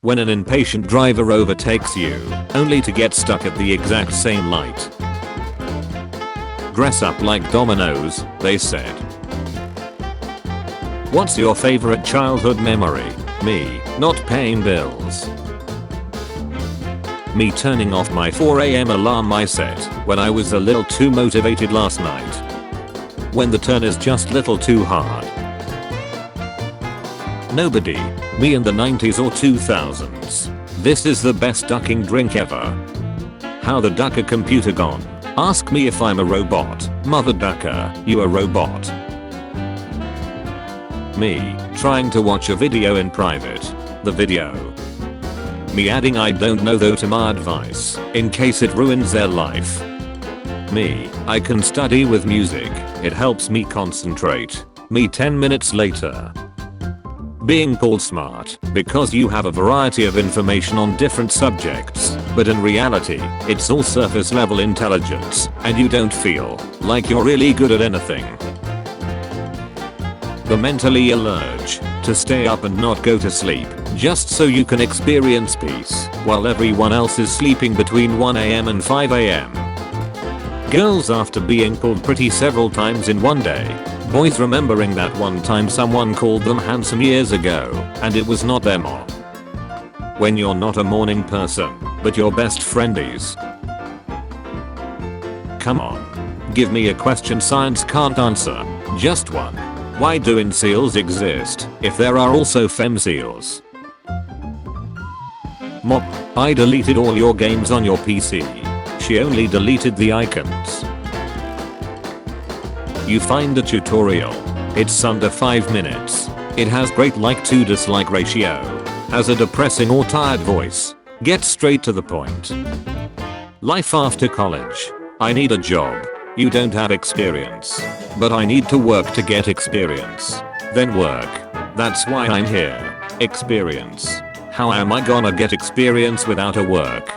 When an impatient driver overtakes you, only to get stuck at the exact same light. Dress up like dominoes, they said. What's your favorite childhood memory? Me, not paying bills. Me turning off my 4 AM alarm I set when I was a little too motivated last night. When the turn is just little too hard. Nobody. Me in the 90s or 2000s. This is the best ducking drink ever. How the ducker computer gone? Ask me if I'm a robot. Mother ducker, you a robot. Me, trying to watch a video in private. The video. Me adding I don't know though to my advice, in case it ruins their life. Me, I can study with music, it helps me concentrate. Me 10 minutes later. Being called smart, because you have a variety of information on different subjects, but in reality, it's all surface level intelligence, and you don't feel like you're really good at anything. The mentally ill urge to stay up and not go to sleep, just so you can experience peace, while everyone else is sleeping between 1 AM and 5 AM. Girls after being called pretty several times in one day. Boys remembering that one time someone called them handsome years ago, and it was not their mom. When you're not a morning person, but your best friend is. Come on. Give me a question science can't answer. Just one. Why do incels exist, if there are also femseals? Mop, I deleted all your games on your PC. She only deleted the icons. You find a tutorial. It's under 5 minutes. It has great like to dislike ratio. Has a depressing or tired voice. Get straight to the point. Life after college. I need a job. You don't have experience. But I need to work to get experience. Then work. That's why I'm here. Experience. How am I gonna get experience without a work?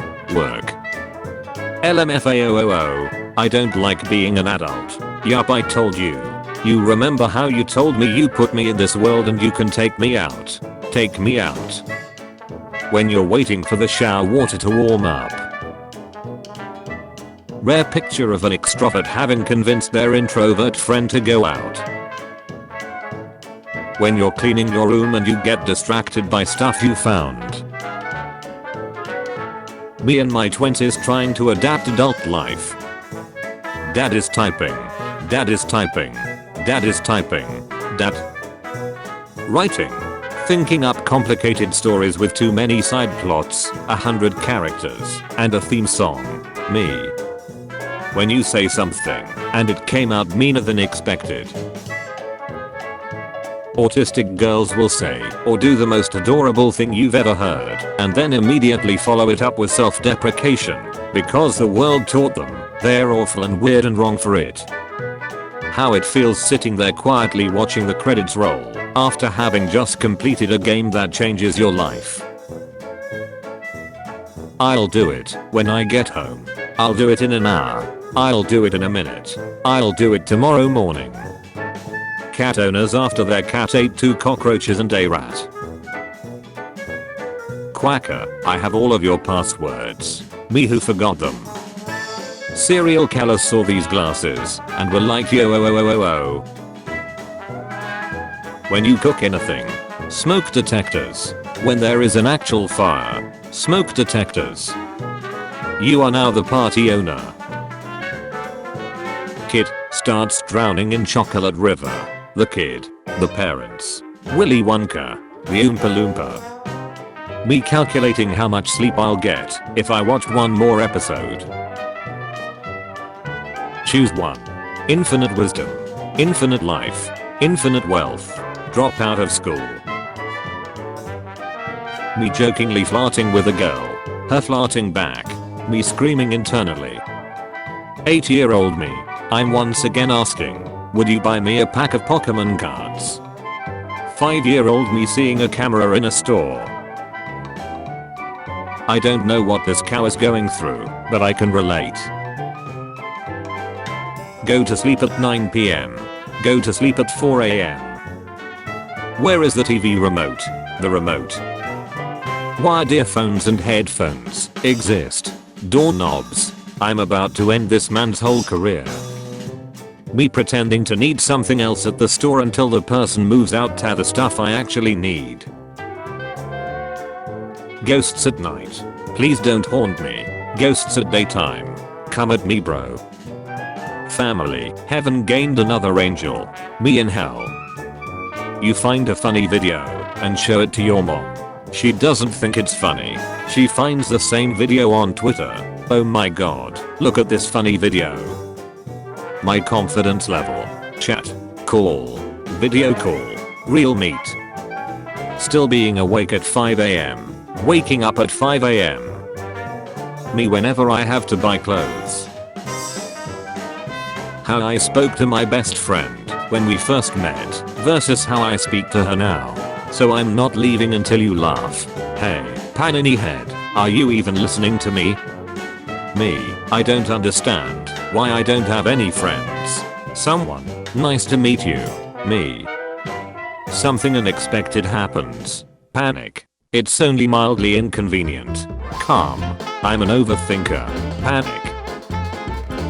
LMFAOOO. I don't like being an adult. Yup, I told you. You remember how you told me you put me in this world and you can take me out. Take me out. When you're waiting for the shower water to warm up. Rare picture of an extrovert having convinced their introvert friend to go out. When you're cleaning your room and you get distracted by stuff you found. Me in my 20s trying to adapt adult life. Dad is typing. Dad is typing. Dad is typing. Dad. Writing. Thinking up complicated stories with too many side plots, 100 characters, and a theme song. Me. When you say something, and it came out meaner than expected. Autistic girls will say or do the most adorable thing you've ever heard, and then immediately follow it up with self-deprecation, because the world taught them they're awful and weird and wrong for it. How it feels sitting there quietly watching the credits roll, after having just completed a game that changes your life. I'll do it when I get home. I'll do it in an hour. I'll do it in a minute. I'll do it tomorrow morning. Cat owners after their cat ate 2 cockroaches and a rat. Quacker, I have all of your passwords. Me who forgot them. Serial killers saw these glasses and were like yo oh oh oh oh oh. When you cook anything. Smoke detectors. When there is an actual fire. Smoke detectors. You are now the party owner. Kid starts drowning in chocolate river. The kid. The parents. Willy Wonka. The Oompa Loompa. Me calculating how much sleep I'll get if I watch one more episode. Choose one. Infinite wisdom. Infinite life. Infinite wealth. Drop out of school. Me jokingly flirting with a girl. Her flirting back. Me screaming internally. 8-year-old me. I'm once again asking, would you buy me a pack of Pokemon cards? 5-year-old me seeing a camera in a store. I don't know what this cow is going through, but I can relate. Go to sleep at 9 PM. Go to sleep at 4 AM. Where is the TV remote? The remote. wired earphones and headphones exist. Doorknobs. I'm about to end this man's whole career. Me pretending to need something else at the store until the person moves out to the stuff I actually need. Ghosts at night. Please don't haunt me. Ghosts at daytime. Come at me, bro. Family. Heaven gained another angel. Me in hell. You find a funny video and show it to your mom. She doesn't think it's funny. She finds the same video on Twitter. Oh my god, look at this funny video. My confidence level. Chat. Call. Video call. Real meet. Still being awake at 5 am. Waking up at 5 am. Me whenever I have to buy clothes. How I spoke to my best friend when we first met versus how I speak to her now. So I'm not leaving until you laugh. Hey, Panini Head, are you even listening to me? Me, I don't understand why I don't have any friends. Someone, nice to meet you. Me. Something unexpected happens. Panic. It's only mildly inconvenient. Calm. I'm an overthinker. Panic.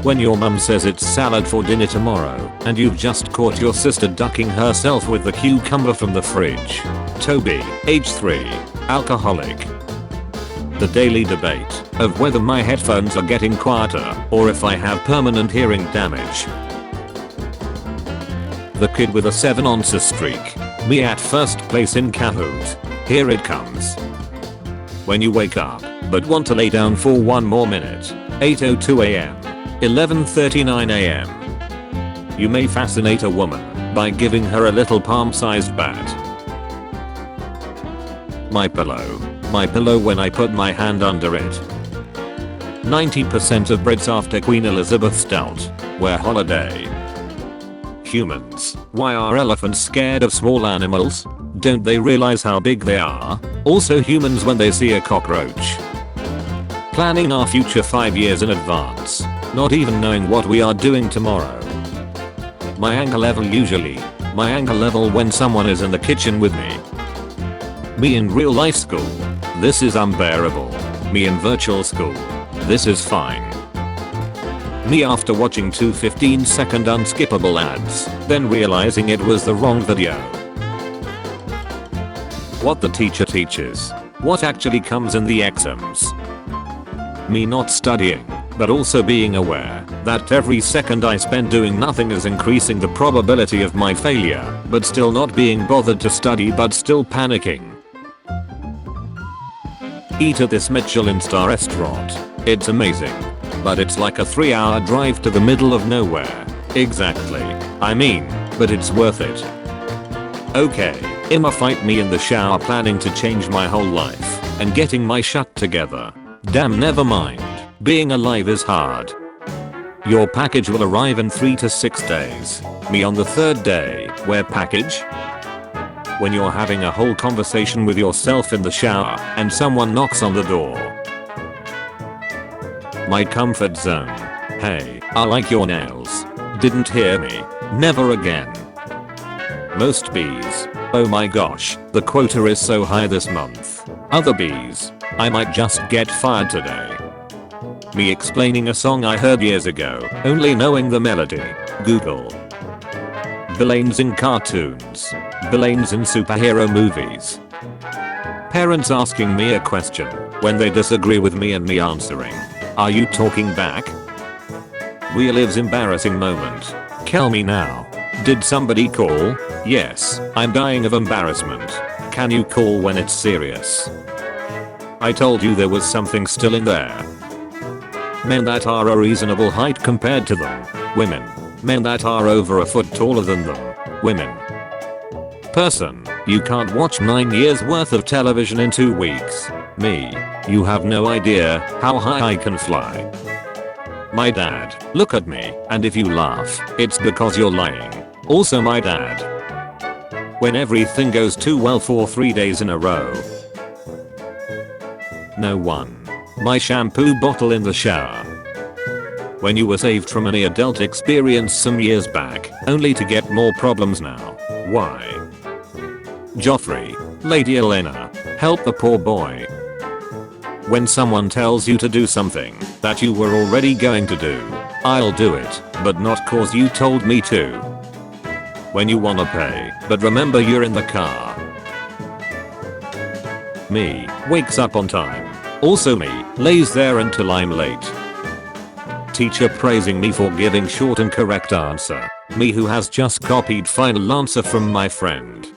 When your mum says it's salad for dinner tomorrow and you've just caught your sister ducking herself with the cucumber from the fridge. Toby, age 3, alcoholic. The daily debate of whether my headphones are getting quieter or if I have permanent hearing damage. The kid with a 7 ounce streak. Me at first place in Kahoot. Here it comes. When you wake up but want to lay down for one more minute. 8:02 am. 11:39 am. You may fascinate a woman by giving her a little palm-sized bat. My pillow. My pillow when I put my hand under it. 90% of Brits after Queen Elizabeth Stout wear holiday. Humans. Why are elephants scared of small animals? Don't they realize how big they are? Also humans when they see a cockroach. Planning our future 5 years in advance. Not even knowing what we are doing tomorrow. My anger level usually. My anger level when someone is in the kitchen with me. Me in real life school. This is unbearable. Me in virtual school. This is fine. Me after watching 2 15-second unskippable ads, then realizing it was the wrong video. What the teacher teaches. What actually comes in the exams. Me not studying, but also being aware that every second I spend doing nothing is increasing the probability of my failure, but still not being bothered to study but still panicking. Eat at this Michelin-star restaurant. It's amazing. But it's like a 3-hour drive to the middle of nowhere. Exactly. I mean, but it's worth it. Okay, I'ma fight me in the shower planning to change my whole life and getting my shut together. Damn, never mind. Being alive is hard. Your package will arrive in 3 to 6 days. Me on the 3rd day. Where package? When you're having a whole conversation with yourself in the shower and someone knocks on the door. My comfort zone. Hey, I like your nails. Didn't hear me. Never again. Most bees. Oh my gosh, the quota is so high this month. Other bees. I might just get fired today. Me explaining a song I heard years ago, only knowing the melody. Google. Villains in cartoons. Villains in superhero movies. Parents asking me a question when they disagree with me and me answering. Are you talking back? Live's embarrassing moment. Tell me now. Did somebody call? Yes, I'm dying of embarrassment. Can you call when it's serious? I told you there was something still in there. Men that are a reasonable height compared to them. Women. Men that are over a foot taller than them. Women. Person. You can't watch 9 years worth of television in 2 weeks. Me. You have no idea how high I can fly. My dad. Look at me, and if you laugh, it's because you're lying. Also my dad. When everything goes too well for 3 days in a row. No one. My shampoo bottle in the shower. When you were saved from an adult experience some years back, only to get more problems now. Why? Joffrey. Lady Elena. Help the poor boy. When someone tells you to do something that you were already going to do, I'll do it, but not cause you told me to. When you wanna pay, but remember you're in the car. Me, wakes up on time. Also me, lays there until I'm late. Teacher praising me for giving short and correct answer. Me who has just copied final answer from my friend.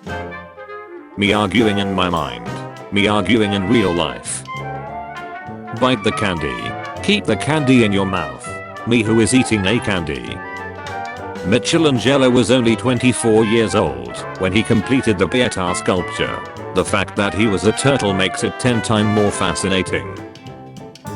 Me arguing in my mind. Me arguing in real life. Bite the candy. Keep the candy in your mouth. Me who is eating a candy. Michelangelo was only 24 years old when he completed the Pietà sculpture. The fact that he was a turtle makes it 10 times more fascinating.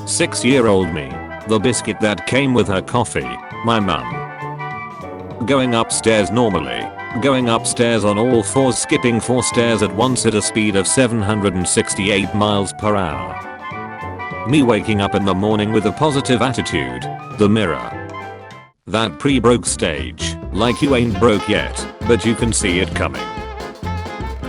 6-year-old me. The biscuit that came with her coffee. My mum. Going upstairs normally. Going upstairs on all fours, skipping 4 stairs at once at a speed of 768 miles per hour. Me waking up in the morning with a positive attitude. The mirror. That pre-broke stage, like you ain't broke yet, but you can see it coming.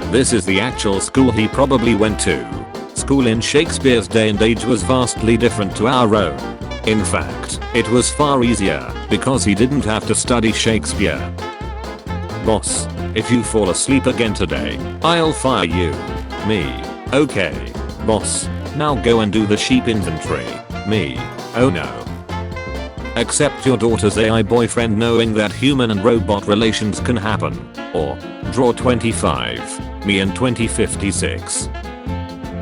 This is the actual school he probably went to. School in Shakespeare's day and age was vastly different to our own. In fact, it was far easier because he didn't have to study Shakespeare. Boss, if you fall asleep again today, I'll fire you. Me. Okay. Boss, now go and do the sheep inventory. Me. Oh no. Accept your daughter's AI boyfriend knowing that human and robot relations can happen. Or, draw 25. Me in 2056.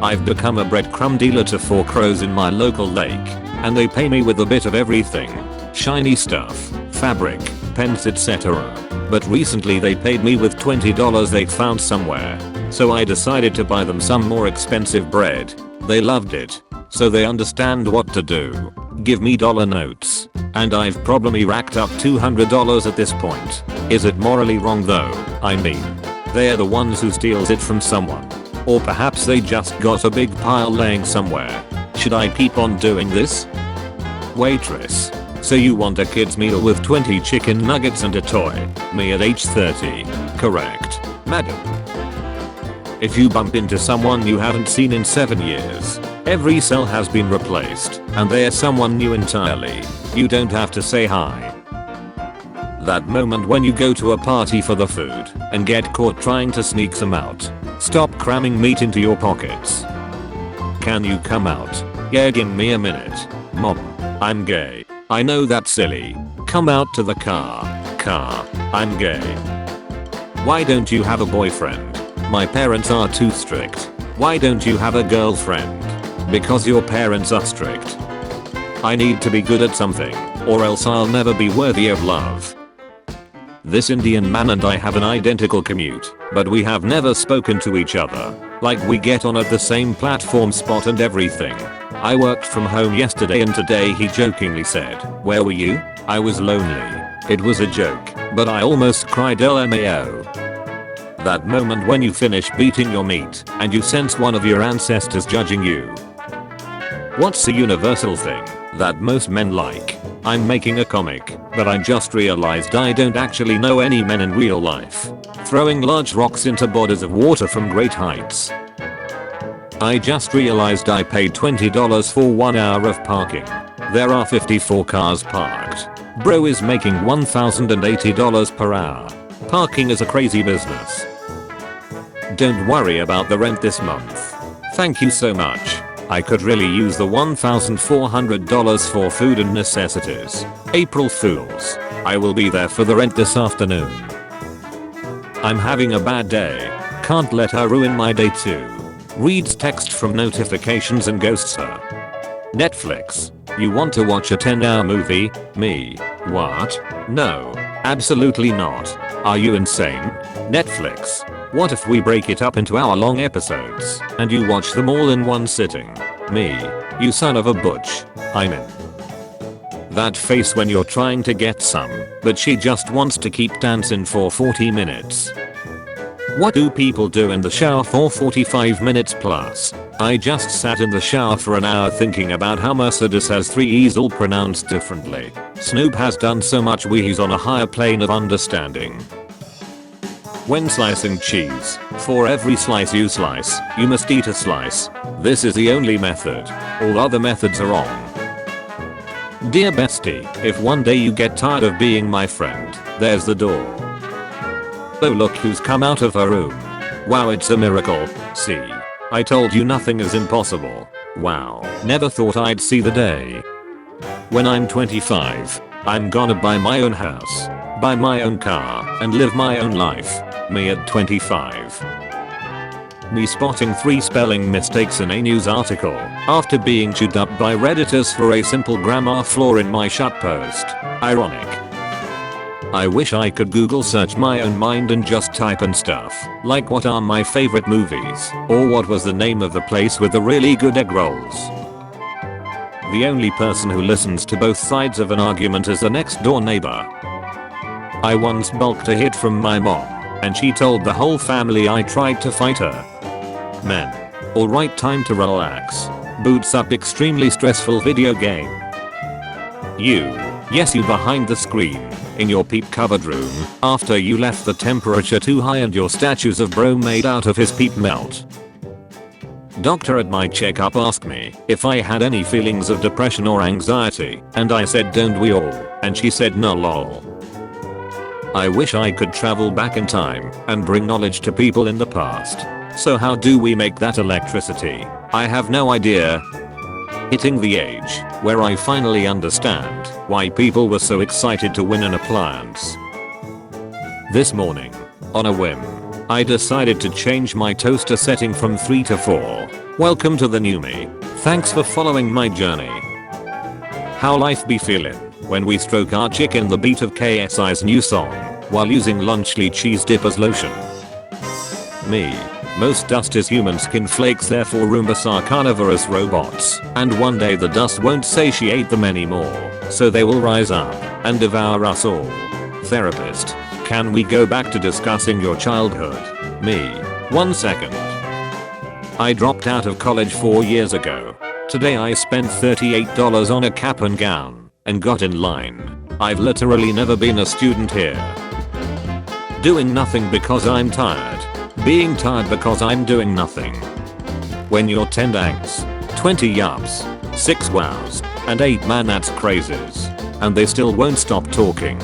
I've become a breadcrumb dealer to 4 crows in my local lake, and they pay me with a bit of everything. Shiny stuff, fabric, pens, etc. But recently they paid me with $20 they'd found somewhere, so I decided to buy them some more expensive bread. They loved it, so they understand what to do. Give me dollar notes. And I've probably racked up $200 at this point. Is it morally wrong though? I mean, they're the ones who steals it from someone. Or perhaps they just got a big pile laying somewhere. Should I keep on doing this? Waitress. So you want a kid's meal with 20 chicken nuggets and a toy. Me at age 30. Correct, madam. If you bump into someone you haven't seen in 7 years, every cell has been replaced, and they're someone new entirely. You don't have to say hi. That moment when you go to a party for the food and get caught trying to sneak some out. Stop cramming meat into your pockets. Can you come out? Yeah, give me a minute. Mom, I'm gay. I know that's silly. Come out to the car. I'm gay. Why don't you have a boyfriend? My parents are too strict. Why don't you have a girlfriend? Because your parents are strict. I need to be good at something, or else I'll never be worthy of love. This Indian man and I have an identical commute, but we have never spoken to each other. Like we get on at the same platform spot and everything. I worked from home yesterday and today he jokingly said, "Where were you?" I was lonely. It was a joke, but I almost cried LMAO. That moment when you finish beating your meat and you sense one of your ancestors judging you. What's a universal thing that most men like? I'm making a comic, but I just realized I don't actually know any men in real life. Throwing large rocks into bodies of water from great heights. I just realized I paid $20 for 1 hour of parking. There are 54 cars parked. Bro is making $1,080 per hour. Parking is a crazy business. Don't worry about the rent this month. Thank you so much. I could really use the $1,400 for food and necessities. April Fools. I will be there for the rent this afternoon. I'm having a bad day. Can't let her ruin my day too. Reads text from notifications and ghosts her. Netflix. You want to watch a 10-hour movie? Me. What? No. Absolutely not. Are you insane? Netflix. What if we break it up into hour-long episodes and you watch them all in one sitting? Me. You son of a butch. I'm in. That face when you're trying to get some, but she just wants to keep dancing for 40 minutes. What do people do in the shower for 45 minutes plus? I just sat in the shower for an hour thinking about how Mercedes has 3 E's all pronounced differently. Snoop has done so much he's on a higher plane of understanding. When slicing cheese, for every slice you slice, you must eat a slice. This is the only method. All other methods are wrong. Dear bestie, if one day you get tired of being my friend, there's the door. Oh look who's come out of her room. Wow, it's a miracle. See? I told you nothing is impossible. Wow, never thought I'd see the day. When I'm 25, I'm gonna buy my own house, buy my own car, and live my own life. Me at 25. Me spotting 3 spelling mistakes in a news article after being chewed up by redditors for a simple grammar flaw in my shut post. Ironic. I wish I could Google search my own mind and just type in stuff like what are my favorite movies or what was the name of the place with the really good egg rolls. The only person who listens to both sides of an argument is the next door neighbor. I once bulked a hit from my mom and she told the whole family I tried to fight her. Men. Alright, time to relax. Boots up extremely stressful video game. Yes you behind the screen, in your peep covered room, after you left the temperature too high and your statues of bro made out of his peep melt. Doctor at my checkup asked me if I had any feelings of depression or anxiety, and I said don't we all, and she said no lol. I wish I could travel back in time and bring knowledge to people in the past. So how do we make that electricity? I have no idea. Hitting the age where I finally understand why people were so excited to win an appliance. This morning, on a whim, I decided to change my toaster setting from 3 to 4. Welcome to the new me. Thanks for following my journey. How life be feeling when we stroke our chick in the beat of KSI's new song while using Lunchly cheese dip as lotion. Me. Most dust is human skin flakes, therefore Roombas are carnivorous robots, and one day the dust won't satiate them anymore, so they will rise up and devour us all. Therapist, can we go back to discussing your childhood? Me. 1 second. I dropped out of college 4 years ago. Today I spent $38 on a cap and gown and got in line. I've literally never been a student here. Doing nothing because I'm tired. Being tired because I'm doing nothing. When you're 10 danks, 20 yups, 6 wows, and 8 man-that's crazes, and they still won't stop talking.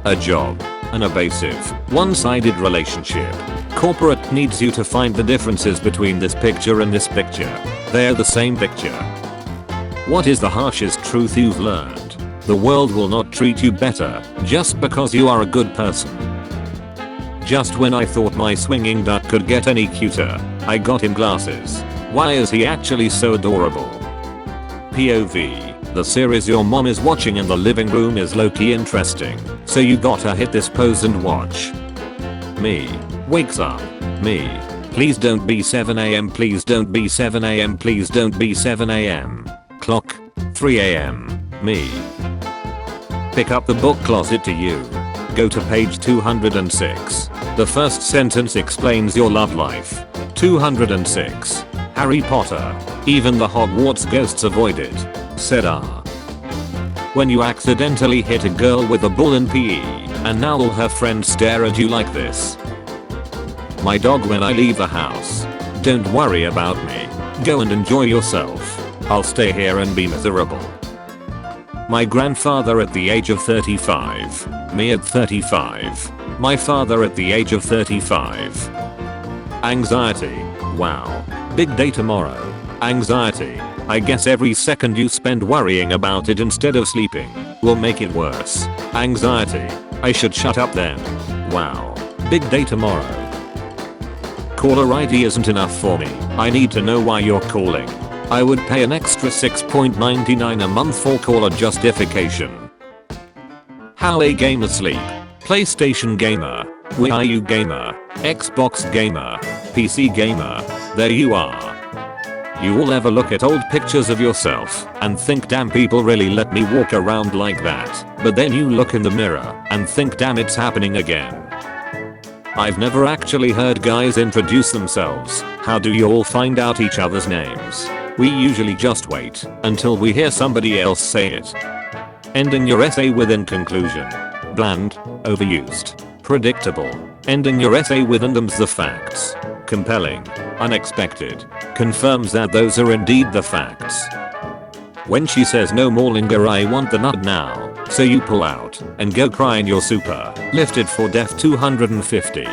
A job, an abrasive, one-sided relationship. Corporate needs you to find the differences between this picture and this picture. They're the same picture. What is the harshest truth you've learned? The world will not treat you better just because you are a good person. Just when I thought my swinging duck could get any cuter, I got him glasses. Why is he actually so adorable? POV. The series your mom is watching in the living room is low-key interesting, so you gotta hit this pose and watch. Me. Wakes up. Me. Please don't be 7 am, please don't be 7 am, please don't be 7 am. Clock. 3 am. Me. Pick up the book closet to you. Go to page 206. The first sentence explains your love life. 206. Harry Potter. Even the Hogwarts ghosts avoid it. Said R. When you accidentally hit a girl with a ball in PE, and now all her friends stare at you like this. My dog when I leave the house. Don't worry about me. Go and enjoy yourself. I'll stay here and be miserable. My grandfather at the age of 35. Me at 35. My father at the age of 35. Anxiety. Wow. Big day tomorrow. Anxiety. I guess every second you spend worrying about it instead of sleeping will make it worse. Anxiety. I should shut up then. Wow. Big day tomorrow. Caller ID isn't enough for me. I need to know why you're calling. I would pay an extra $6.99 a month for caller justification. Halle gamer sleep. PlayStation gamer. Wii U gamer. Xbox gamer. PC gamer. There you are. You all ever look at old pictures of yourself and think damn people really let me walk around like that, but then you look in the mirror and think damn it's happening again. I've never actually heard guys introduce themselves. How do you all find out each other's names? We usually just wait until we hear somebody else say it. Ending your essay with in conclusion. Bland, overused, predictable. Ending your essay with "and the facts. Compelling. Unexpected. Confirms that those are indeed the facts." When she says "no more linger, I want the nut now," so you pull out and go cry in your super lifted for def 250.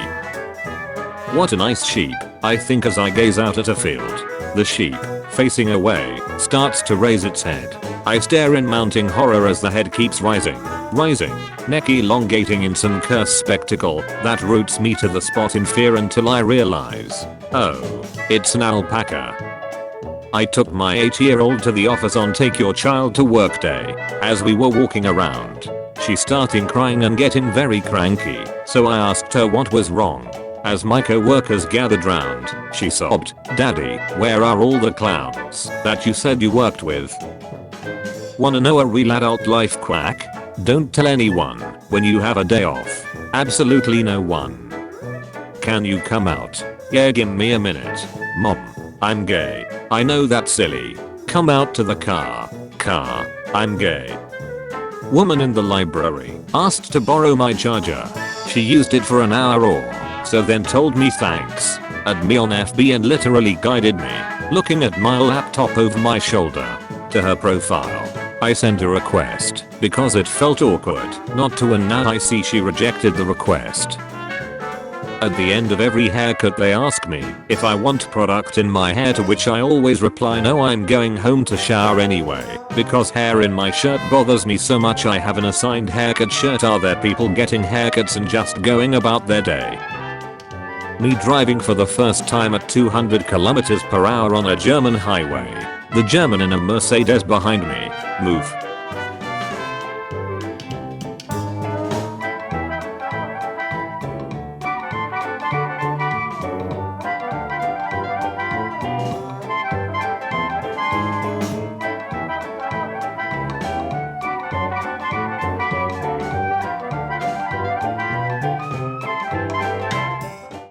What a nice sheep, I think as I gaze out at a field. The sheep, facing away, starts to raise its head. I stare in mounting horror as the head keeps rising, neck elongating in some cursed spectacle that roots me to the spot in fear until I realize, oh, it's an alpaca. I took my 8-year-old to the office on Take Your Child to Work Day. As we were walking around, she started crying and getting very cranky, so I asked her what was wrong. As my co-workers gathered round, she sobbed, "Daddy, where are all the clowns that you said you worked with?" Wanna know a real adult life quack? Don't tell anyone when you have a day off. Absolutely no one. Can you come out? Yeah, give me a minute. Mom, I'm gay. I know that's silly. Come out to the car. I'm gay. Woman in the library asked to borrow my charger. She used it for an hour or so, then told me thanks. Add me on FB and literally guided me, looking at my laptop over my shoulder, to her profile. I sent a request because it felt awkward not to, and now I see she rejected the request. At the end of every haircut they ask me if I want product in my hair, to which I always reply no, I'm going home to shower anyway, because hair in my shirt bothers me so much. I have an assigned haircut shirt. Are there people getting haircuts and just going about their day? Me driving for the first time at 200 km/h on a German highway. The German in a Mercedes behind me. Move.